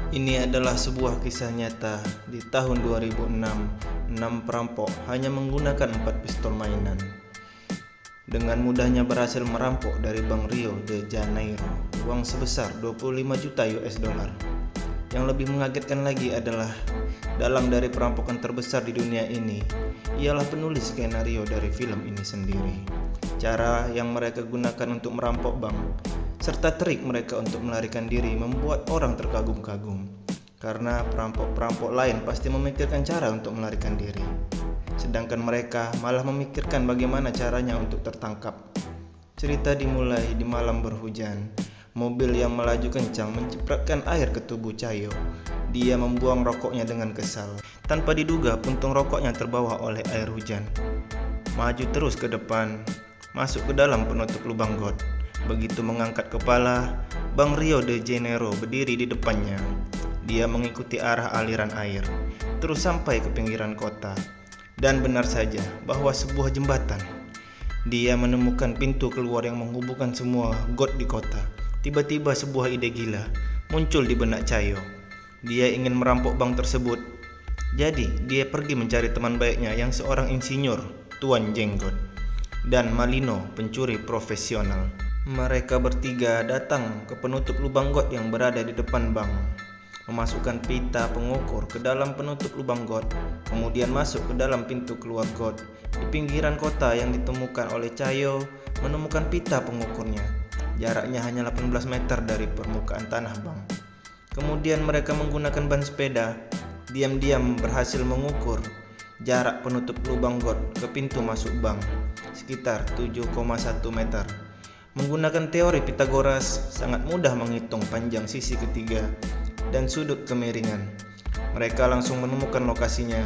Ini adalah sebuah kisah nyata. Di tahun 2006, 6 perampok hanya menggunakan 4 pistol mainan. Dengan mudahnya berhasil merampok dari Bank Rio de Janeiro uang sebesar 25 juta US dollar. Yang lebih mengagetkan lagi adalah dalang dari perampokan terbesar di dunia ini ialah penulis skenario dari film ini sendiri. Cara yang mereka gunakan untuk merampok bank serta trik mereka untuk melarikan diri membuat orang terkagum-kagum, karena perampok-perampok lain pasti memikirkan cara untuk melarikan diri, sedangkan mereka malah memikirkan bagaimana caranya untuk tertangkap. Cerita dimulai di malam berhujan. Mobil yang melaju kencang mencipratkan air ke tubuh Cayo. Dia membuang rokoknya dengan kesal. Tanpa diduga, puntung rokoknya terbawa oleh air hujan. Maju terus ke depan, masuk ke dalam penutup lubang got. Begitu mengangkat kepala, Bank Rio de Janeiro berdiri di depannya. Dia mengikuti arah aliran air, terus sampai ke pinggiran kota. Dan benar saja bahwa sebuah jembatan. Dia menemukan pintu keluar yang menghubungkan semua got di kota. Tiba-tiba sebuah ide gila muncul di benak Cayo. Dia ingin merampok bank tersebut. Jadi dia pergi mencari teman baiknya yang seorang insinyur, Tuan Jenggot, dan Malino, pencuri profesional. Mereka bertiga datang ke penutup lubang got yang berada di depan bank, memasukkan pita pengukur ke dalam penutup lubang got, kemudian masuk ke dalam pintu keluar got. Di pinggiran kota yang ditemukan oleh Cayo menemukan pita pengukurnya. Jaraknya hanya 18 meter dari permukaan tanah bank. Kemudian mereka menggunakan ban sepeda, diam-diam berhasil mengukur jarak penutup lubang got ke pintu masuk bank, sekitar 7,1 meter. Menggunakan teori Pythagoras, sangat mudah menghitung panjang sisi ketiga dan sudut kemiringan. Mereka langsung menemukan lokasinya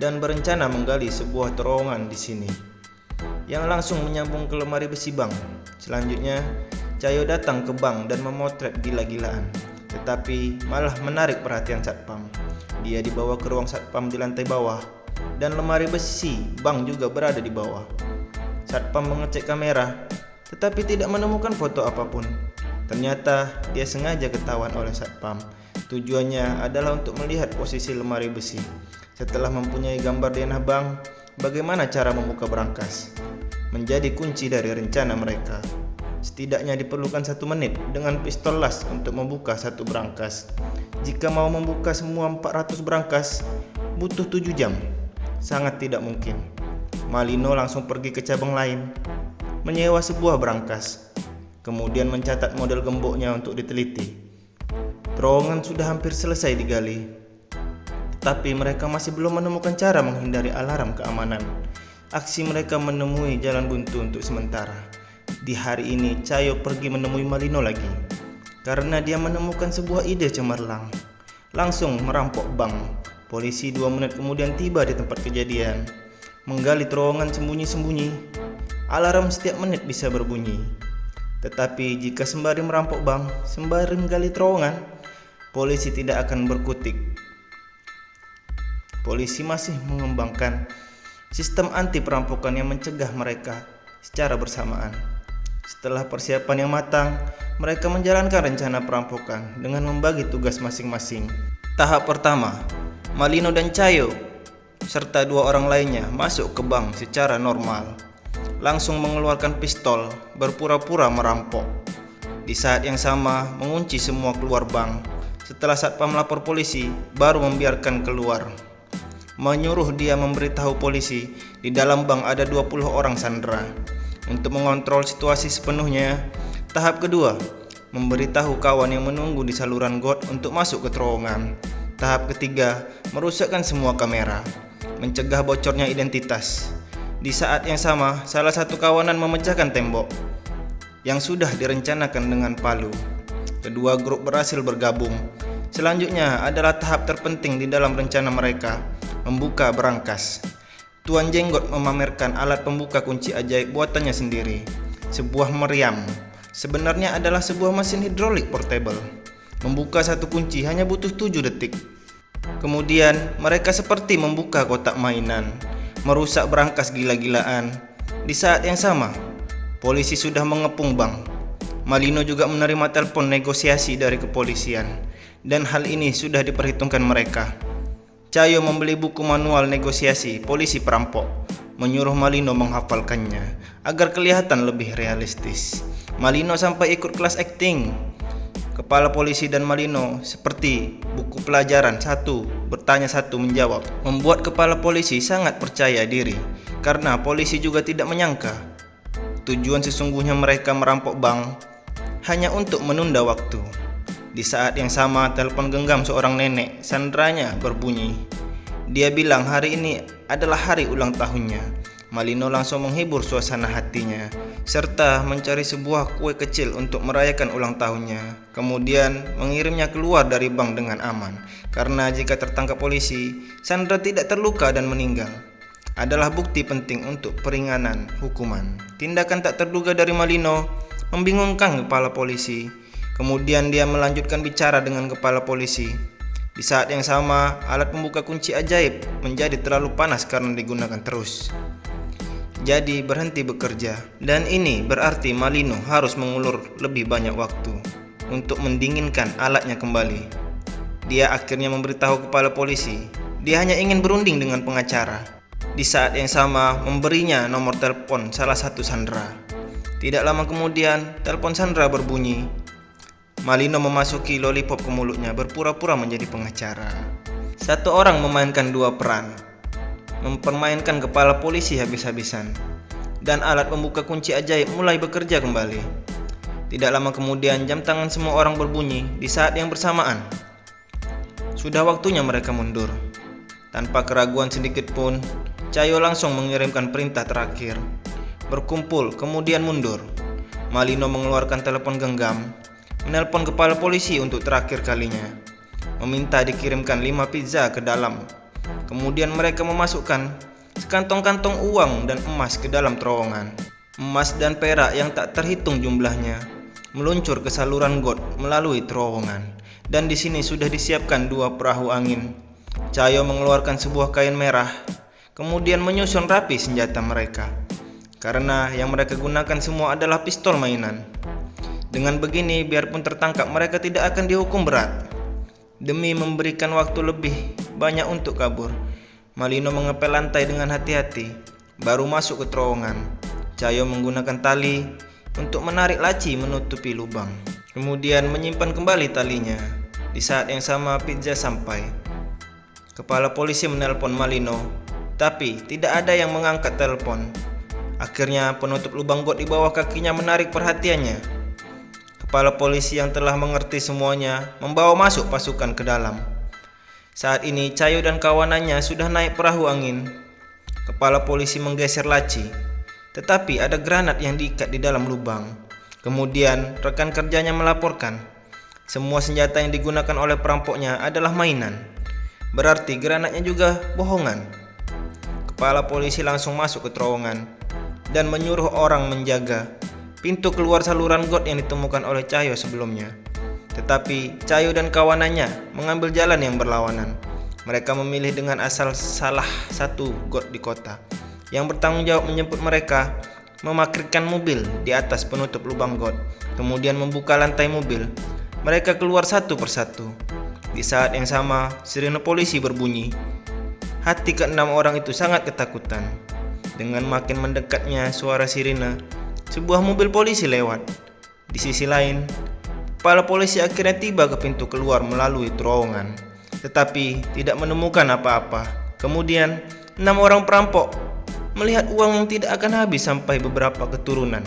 dan berencana menggali sebuah terowongan di sini yang langsung menyambung ke lemari besi bank. Selanjutnya, Cayo datang ke bank dan memotret gila-gilaan, tetapi malah menarik perhatian satpam. Dia dibawa ke ruang satpam di lantai bawah, dan lemari besi bank juga berada di bawah. Satpam mengecek kamera, tetapi tidak menemukan foto apapun. Ternyata dia sengaja ketahuan oleh satpam. Tujuannya adalah untuk melihat posisi lemari besi. Setelah mempunyai gambar denah bank, bagaimana cara membuka brankas menjadi kunci dari rencana mereka. Setidaknya diperlukan 1 menit dengan pistol las untuk membuka satu brankas. Jika mau membuka semua 400 brankas, butuh 7 jam. Sangat tidak mungkin. Malino langsung pergi ke cabang lain, menyewa sebuah brankas, kemudian mencatat model gemboknya untuk diteliti. Terowongan sudah hampir selesai digali, tetapi mereka masih belum menemukan cara menghindari alarm keamanan. Aksi mereka menemui jalan buntu untuk sementara. Di hari ini, Cayo pergi menemui Malino lagi, karena dia menemukan sebuah ide cemerlang. Langsung merampok bank. Polisi 2 menit kemudian tiba di tempat kejadian, menggali terowongan sembunyi-sembunyi. Alarm setiap menit bisa berbunyi. Tetapi jika sembari merampok bank, sembari menggali terowongan, polisi tidak akan berkutik. Polisi masih mengembangkan sistem anti perampokan yang mencegah mereka secara bersamaan. Setelah persiapan yang matang, mereka menjalankan rencana perampokan dengan membagi tugas masing-masing. Tahap pertama, Malino dan Cayo serta 2 orang lainnya masuk ke bank secara normal, langsung mengeluarkan pistol, berpura-pura merampok. Di saat yang sama, mengunci semua keluar bank. Setelah satpam lapor polisi, baru membiarkan keluar. Menyuruh dia memberitahu polisi di dalam bank ada 20 orang sandera. Untuk mengontrol situasi sepenuhnya, tahap kedua, memberitahu kawan yang menunggu di saluran got untuk masuk ke terowongan. Tahap ketiga, merusakkan semua kamera, mencegah bocornya identitas. Di saat yang sama, salah satu kawanan memecahkan tembok yang sudah direncanakan dengan palu. Kedua grup berhasil bergabung. Selanjutnya adalah tahap terpenting di dalam rencana mereka, membuka brankas. Tuan Jenggot memamerkan alat pembuka kunci ajaib buatannya sendiri, sebuah meriam. Sebenarnya adalah sebuah mesin hidrolik portable. Membuka satu kunci hanya butuh 7 detik. Kemudian mereka seperti membuka kotak mainan, merusak brankas gila-gilaan. Di saat yang sama, polisi sudah mengepung bank. Malino juga menerima telepon negosiasi dari kepolisian, dan hal ini sudah diperhitungkan mereka. Cayo membeli buku manual negosiasi polisi perampok, menyuruh Malino menghafalkannya agar kelihatan lebih realistis. Malino sampai ikut kelas akting. Kepala polisi dan Malino seperti buku pelajaran, satu bertanya satu menjawab, membuat kepala polisi sangat percaya diri karena polisi juga tidak menyangka tujuan sesungguhnya mereka merampok bank hanya untuk menunda waktu. Di saat yang sama, telepon genggam seorang nenek, sandranya berbunyi. Dia bilang hari ini adalah hari ulang tahunnya. Malino langsung menghibur suasana hatinya, serta mencari sebuah kue kecil untuk merayakan ulang tahunnya. Kemudian mengirimnya keluar dari bank dengan aman, karena jika tertangkap polisi, Sandra tidak terluka dan meninggal. Adalah bukti penting untuk peringanan hukuman. Tindakan tak terduga dari Malino membingungkan kepala polisi. Kemudian dia melanjutkan bicara dengan kepala polisi. Di saat yang sama, alat pembuka kunci ajaib menjadi terlalu panas karena digunakan terus. Jadi berhenti bekerja, dan ini berarti Malino harus mengulur lebih banyak waktu untuk mendinginkan alatnya kembali. Dia akhirnya memberitahu kepala polisi, dia hanya ingin berunding dengan pengacara. Di saat yang sama, memberinya nomor telepon salah satu Sandra. Tidak lama kemudian, telepon Sandra berbunyi. Malino memasuki lollipop ke mulutnya, berpura-pura menjadi pengacara. Satu orang memainkan dua peran, mempermainkan kepala polisi habis-habisan, dan alat pembuka kunci ajaib mulai bekerja kembali. Tidak lama kemudian, jam tangan semua orang berbunyi di saat yang bersamaan. Sudah waktunya mereka mundur. Tanpa keraguan sedikit pun, Cayo langsung mengirimkan perintah terakhir. Berkumpul, kemudian mundur. Malino mengeluarkan telepon genggam, menelpon kepala polisi untuk terakhir kalinya, meminta dikirimkan 5 pizza ke dalam. Kemudian mereka memasukkan sekantong-kantong uang dan emas ke dalam terowongan. Emas dan perak yang tak terhitung jumlahnya meluncur ke saluran got melalui terowongan. Dan di sini sudah disiapkan 2 perahu angin. Cayo mengeluarkan sebuah kain merah, kemudian menyusun rapi senjata mereka. Karena yang mereka gunakan semua adalah pistol mainan. Dengan begini, biarpun tertangkap, mereka tidak akan dihukum berat. Demi memberikan waktu lebih banyak untuk kabur, Malino mengepel lantai dengan hati-hati, baru masuk ke terowongan. Cayo menggunakan tali untuk menarik laci menutupi lubang, kemudian menyimpan kembali talinya. Di saat yang sama, pizza sampai. Kepala polisi menelpon Malino, tapi tidak ada yang mengangkat telepon. Akhirnya penutup lubang got di bawah kakinya menarik perhatiannya. Kepala polisi yang telah mengerti semuanya membawa masuk pasukan ke dalam. Saat ini Cayo dan kawanannya sudah naik perahu angin. Kepala polisi menggeser laci, tetapi ada granat yang diikat di dalam lubang. Kemudian rekan kerjanya melaporkan, semua senjata yang digunakan oleh perampoknya adalah mainan. Berarti granatnya juga bohongan. Kepala polisi langsung masuk ke terowongan dan menyuruh orang menjaga pintu keluar saluran got yang ditemukan oleh Cayo sebelumnya. Tetapi Cayo dan kawanannya mengambil jalan yang berlawanan. Mereka memilih dengan asal salah satu got di kota yang bertanggung jawab menjemput mereka, memarkirkan mobil di atas penutup lubang got, kemudian membuka lantai mobil. Mereka keluar satu persatu. Di saat yang sama, sirene polisi berbunyi. Hati ke-6 orang itu sangat ketakutan. Dengan makin mendekatnya suara sirine, sebuah mobil polisi lewat. Di sisi lain, kepala polisi akhirnya tiba ke pintu keluar melalui terowongan, tetapi tidak menemukan apa-apa. Kemudian 6 orang perampok melihat uang yang tidak akan habis sampai beberapa keturunan,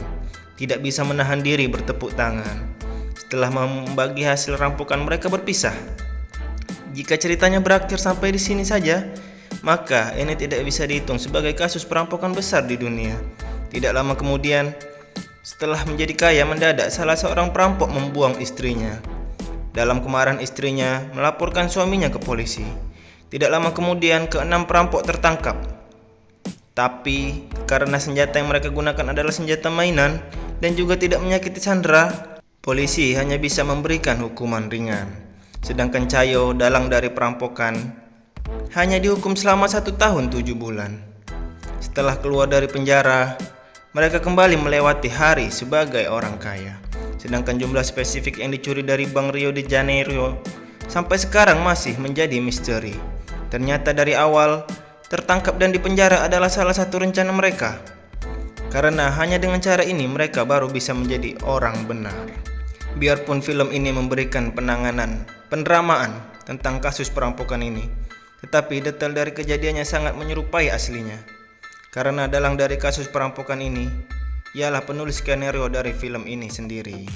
tidak bisa menahan diri bertepuk tangan. Setelah membagi hasil rampokan, mereka berpisah. Jika ceritanya berakhir sampai di sini saja, maka ini tidak bisa dihitung sebagai kasus perampokan besar di dunia. Tidak lama kemudian, setelah menjadi kaya mendadak, salah seorang perampok membuang istrinya. Dalam kemarahan, istrinya melaporkan suaminya ke polisi. Tidak lama kemudian, ke-6 perampok tertangkap. Tapi karena senjata yang mereka gunakan adalah senjata mainan dan juga tidak menyakiti Sandra, polisi hanya bisa memberikan hukuman ringan. Sedangkan Cayo, dalang dari perampokan, hanya dihukum selama 1 tahun 7 bulan. Setelah keluar dari penjara, mereka kembali melewati hari sebagai orang kaya. Sedangkan jumlah spesifik yang dicuri dari Bank Rio de Janeiro sampai sekarang masih menjadi misteri. Ternyata dari awal, tertangkap dan dipenjara adalah salah satu rencana mereka. Karena hanya dengan cara ini mereka baru bisa menjadi orang benar. Biarpun film ini memberikan pendramaan tentang kasus perampokan ini, tetapi detail dari kejadiannya sangat menyerupai aslinya. Karena dalang dari kasus perampokan ini ialah penulis skenario dari film ini sendiri.